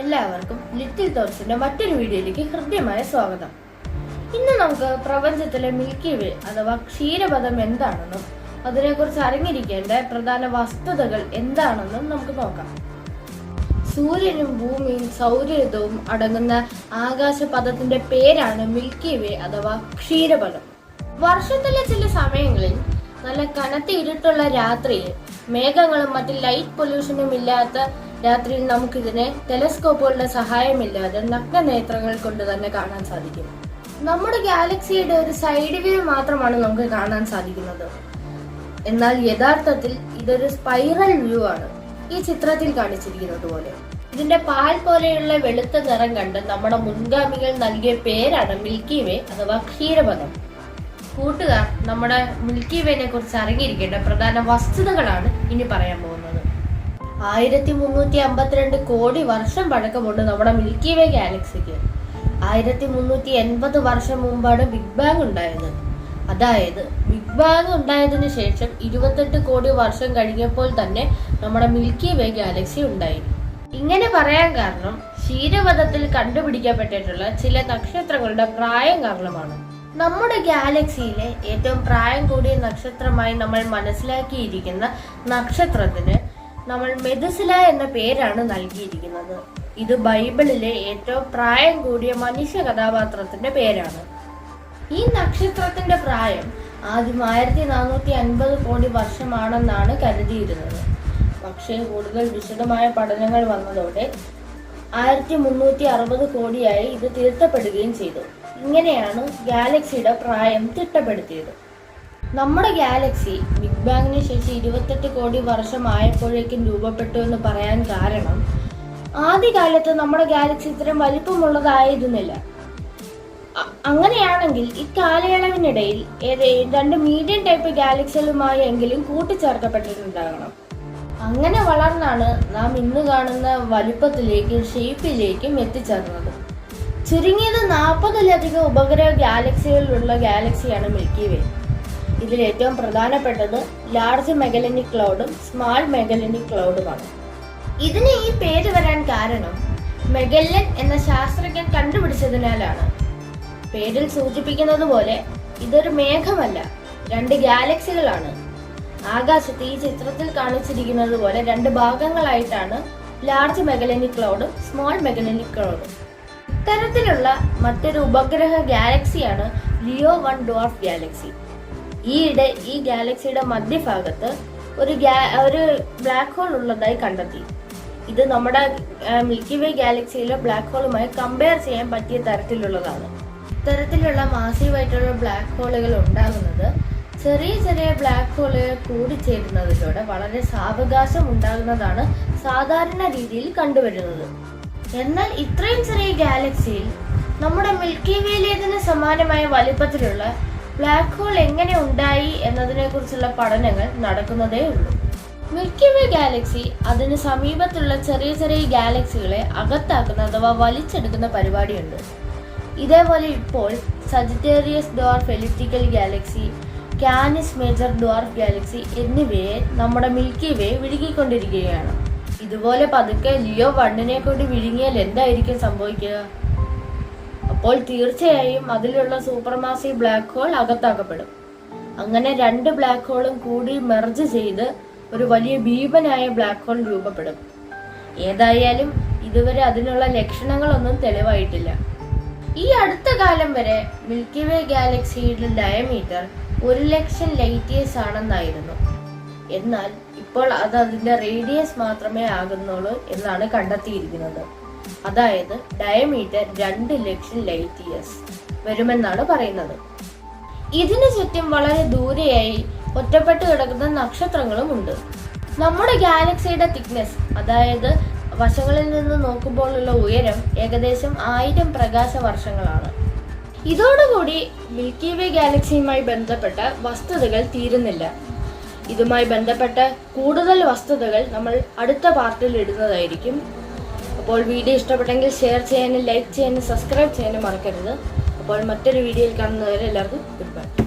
എല്ലാവർക്കും ലിറ്റിൽ തോട്ട്സിന്റെ മറ്റൊരു വീഡിയോയിലേക്ക് ഹൃദ്യമായ സ്വാഗതം. ഇന്ന് നമുക്ക് പ്രപഞ്ചത്തിലെ മിൽക്കി വേ അഥവാ ക്ഷീരപഥം എന്താണെന്നും അതിനെക്കുറിച്ച് അറിഞ്ഞിരിക്കേണ്ട പ്രധാന വസ്തുതകൾ എന്താണെന്നും നമുക്ക് നോക്കാം. സൂര്യനും ഭൂമിയും സൗരയുധവും അടങ്ങുന്ന ആകാശപഥത്തിന്റെ പേരാണ് മിൽക്കി വേ അഥവാ ക്ഷീരപഥം. വർഷത്തിലെ ചില സമയങ്ങളിൽ നല്ല കനത്ത ഇരുട്ടുള്ള രാത്രിയിൽ മേഘങ്ങളും മറ്റ് ലൈറ്റ് പൊല്യൂഷനും ഇല്ലാത്ത രാത്രിയിൽ നമുക്കിതിനെ ടെലസ്കോപ്പുകളുടെ സഹായമില്ലാതെ നഗ്നനേത്രങ്ങൾ കൊണ്ട് തന്നെ കാണാൻ സാധിക്കും. നമ്മുടെ ഗാലക്സിയുടെ ഒരു സൈഡ് വ്യൂ മാത്രമാണ് നമുക്ക് കാണാൻ സാധിക്കുന്നത്. എന്നാൽ യഥാർത്ഥത്തിൽ ഇതൊരു സ്പൈറൽ വ്യൂ ആണ്, ഈ ചിത്രത്തിൽ കാണിച്ചിരിക്കുന്നത് പോലെ. ഇതിന്റെ പാൽ പോലെയുള്ള വെളുത്ത നിറം കണ്ട് നമ്മുടെ മുൻഗാമികൾ നൽകിയ പേരാണ് മിൽക്കി വേ അഥവാ ക്ഷീരപഥം. കൂട്ടുകാർ, നമ്മുടെ മിൽക്കി വേനെ കുറിച്ച് അറിഞ്ഞിരിക്കേണ്ട പ്രധാന വസ്തുതകളാണ് ഇനി പറയാൻ പോകുന്നത്. 1352 കോടി വർഷം പഴക്കമുണ്ട് നമ്മുടെ മിൽക്കി വേ ഗാലക്സിക്ക്. 1380 വർഷം മുമ്പാണ് ബിഗ് ബാങ് ഉണ്ടായത്. അതായത് ബിഗ് ബാങ് ഉണ്ടായതിനു ശേഷം 28 കോടി വർഷം കഴിഞ്ഞപ്പോൾ തന്നെ നമ്മുടെ മിൽക്കി വേ ഗാലക്സി ഉണ്ടായി. ഇങ്ങനെ പറയാൻ കാരണം ക്ഷീരപഥത്തിൽ കണ്ടുപിടിക്കപ്പെട്ടിട്ടുള്ള ചില നക്ഷത്രങ്ങളുടെ പ്രായം കാരണമാണ്. നമ്മുടെ ഗാലക്സിയിലെ ഏറ്റവും പ്രായം കൂടിയ നക്ഷത്രമായി നമ്മൾ മനസ്സിലാക്കിയിരിക്കുന്ന നക്ഷത്രത്തിന് നമ്മൾ മെതുസല എന്ന പേരാണ് നൽകിയിരിക്കുന്നത്. ഇത് ബൈബിളിലെ ഏറ്റവും പ്രായം കൂടിയ മനുഷ്യ കഥാപാത്രത്തിന്റെ പേരാണ്. ഈ നക്ഷത്രത്തിന്റെ പ്രായം ആദ്യം 1450 കോടി വർഷമാണെന്നാണ് കരുതിയിരുന്നത്. പക്ഷേ കൂടുതൽ വിശദമായ പഠനങ്ങൾ വന്നതോടെ 1360 കോടിയായി ഇത് തിരുത്തപ്പെടുകയും ചെയ്തു. ഇങ്ങനെയാണ് ഗാലക്സിയുടെ പ്രായം തിട്ടപ്പെടുത്തിയത്. നമ്മുടെ ഗാലക്സി ബിഗ് ബാങ്ങിന് ശേഷം 28 കോടി വർഷമായപ്പോഴേക്കും രൂപപ്പെട്ടു എന്ന് പറയാൻ കാരണം ആദ്യകാലത്ത് നമ്മുടെ ഗാലക്സി ഇത്രയും വലിപ്പമുള്ളതായിരുന്നില്ല. അങ്ങനെയാണെങ്കിൽ ഇക്കാലയളവിനിടയിൽ രണ്ട് മീഡിയം ടൈപ്പ് ഗാലക്സികളുമായി എങ്കിലും കൂട്ടിച്ചേർക്കപ്പെട്ടിട്ടുണ്ടാകണം. അങ്ങനെ വളർന്നാണ് നാം ഇന്ന് കാണുന്ന വലിപ്പത്തിലേക്കും ഷേപ്പിലേക്കും എത്തിച്ചേർന്നത്. ചുരുങ്ങിയത് 40-ലധികം ഉപഗ്രഹ ഗാലക്സികളിലുള്ള ഗാലക്സിയാണ് മിൽക്കി വേ. ഇതിൽ ഏറ്റവും പ്രധാനപ്പെട്ടത് ലാർജ് മെഗലനിക് ക്ലൗഡും സ്മാൾ മെഗലനിക് ക്ലൗഡുമാണ്. ഇതിന് ഈ പേര് വരാൻ കാരണം മെഗല്ലൻ എന്ന ശാസ്ത്രജ്ഞൻ കണ്ടുപിടിച്ചതിനാലാണ്. പേരിൽ സൂചിപ്പിക്കുന്നത് പോലെ ഇതൊരു മേഘമല്ല, രണ്ട് ഗാലക്സികളാണ്. ആകാശത്ത് ഈ ചിത്രത്തിൽ കാണിച്ചിരിക്കുന്നത് പോലെ രണ്ട് ഭാഗങ്ങളായിട്ടാണ് ലാർജ് മെഗലനിക് ക്ലൗഡും സ്മാൾ മെഗലനിക് ക്ലൗഡും. ഇത്തരത്തിലുള്ള മറ്റൊരു ഉപഗ്രഹ ഗാലക്സിയാണ് ലിയോ 1 ഡ്വാർഫ് ഗാലക്സി. ഈയിടെ ഈ ഗാലക്സിയുടെ മധ്യഭാഗത്ത് ഒരു ബ്ലാക്ക് ഹോൾ ഉള്ളതായി കണ്ടെത്തി. ഇത് നമ്മുടെ മിൽക്കി വേ ഗാലക്സിയിലെ ബ്ലാക്ക് ഹോളുമായി കമ്പയർ ചെയ്യാൻ പറ്റിയ തരത്തിലുള്ളതാണ്. ഇത്തരത്തിലുള്ള മാസീവായിട്ടുള്ള ബ്ലാക്ക് ഹോളുകൾ ഉണ്ടാകുന്നത് ചെറിയ ചെറിയ ബ്ലാക്ക് ഹോളുകൾ കൂടിച്ചേരുന്നതിലൂടെ വളരെ സാവകാശം ഉണ്ടാകുന്നതാണ് സാധാരണ രീതിയിൽ കണ്ടുവരുന്നത്. എന്നാൽ ഇത്രയും ചെറിയ ഗാലക്സിയിൽ നമ്മുടെ മിൽക്കി വേയിലേതിന് സമാനമായ വലിപ്പത്തിലുള്ള ബ്ലാക്ക് ഹോൾ എങ്ങനെ ഉണ്ടായി എന്നതിനെ കുറിച്ചുള്ള പഠനങ്ങൾ നടക്കുന്നതേ ഉള്ളൂ. മിൽക്കി വേ ഗാലക്സി അതിന് സമീപത്തുള്ള ചെറിയ ചെറിയ ഗാലക്സികളെ അകത്താക്കുന്ന അഥവാ വലിച്ചെടുക്കുന്ന പരിപാടിയുണ്ട്. ഇതേപോലെ ഇപ്പോൾ Sagittarius dwarf elliptical Galaxy, Cannes major dwarf Galaxy എന്നിവയെ നമ്മുടെ മിൽക്കി വേ വിഴുങ്ങിക്കൊണ്ടിരിക്കുകയാണ്. ഇതുപോലെ പതുക്കെ ലിയോ 1നെ കൊണ്ട് വിഴുങ്ങിയാൽ എന്തായിരിക്കും സംഭവിക്കുക? അപ്പോൾ തീർച്ചയായും അതിലുള്ള സൂപ്പർമാസീവ് ബ്ലാക്ക് ഹോൾ അകത്താക്കപ്പെടും. അങ്ങനെ രണ്ട് ബ്ലാക്ക് ഹോളും കൂടി മെർജ് ചെയ്ത് ഒരു വലിയ ഭീമനായ ബ്ലാക്ക് ഹോൾ രൂപപ്പെടും. ഏതായാലും ഇതുവരെ അതിനുള്ള ലക്ഷണങ്ങളൊന്നും തെളിവായിട്ടില്ല. ഈ അടുത്ത കാലം വരെ മിൽക്കി വേ ഗാലക്സിയുടെ ഡയമീറ്റർ 1,00,000 ലൈറ്റ് ഇയേഴ്സ് ആണെന്നായിരുന്നു. എന്നാൽ ഇപ്പോൾ അത് അതിന്റെ റേഡിയസ് മാത്രമേ ആകുന്നുള്ളൂ എന്നാണ് കണ്ടെത്തിയിരിക്കുന്നത്. അതായത് ഡയമീറ്റർ 2,00,000 ലൈറ്റ് ഇയേഴ്സ് വരുമെന്നാണ് പറയുന്നത്. ഇതിനു ചുറ്റും വളരെ ദൂരെയായി ഒറ്റപ്പെട്ടു കിടക്കുന്ന നക്ഷത്രങ്ങളും ഉണ്ട്. നമ്മുടെ ഗാലക്സിയുടെ തിക്നെസ്, അതായത് വശങ്ങളിൽ നിന്ന് നോക്കുമ്പോഴുള്ള ഉയരം ഏകദേശം 1000 പ്രകാശ വർഷങ്ങളാണ്. ഇതോടുകൂടി മിൽക്കി വേ ഗാലക്സിയുമായി ബന്ധപ്പെട്ട വസ്തുതകൾ തീരുന്നില്ല. ഇതുമായി ബന്ധപ്പെട്ട കൂടുതൽ വസ്തുതകൾ നമ്മൾ അടുത്ത പാർട്ടിൽ ഇടുന്നതായിരിക്കും. അപ്പോൾ വീഡിയോ ഇഷ്ടപ്പെട്ടെങ്കിൽ ഷെയർ ചെയ്യാനും ലൈക്ക് ചെയ്യാനും സബ്സ്ക്രൈബ് ചെയ്യാനും മറക്കരുത്. അപ്പോൾ മറ്റൊരു വീഡിയോയിൽ കാണുന്നവരെ എല്ലാവർക്കും ഗുഡ് ബൈ.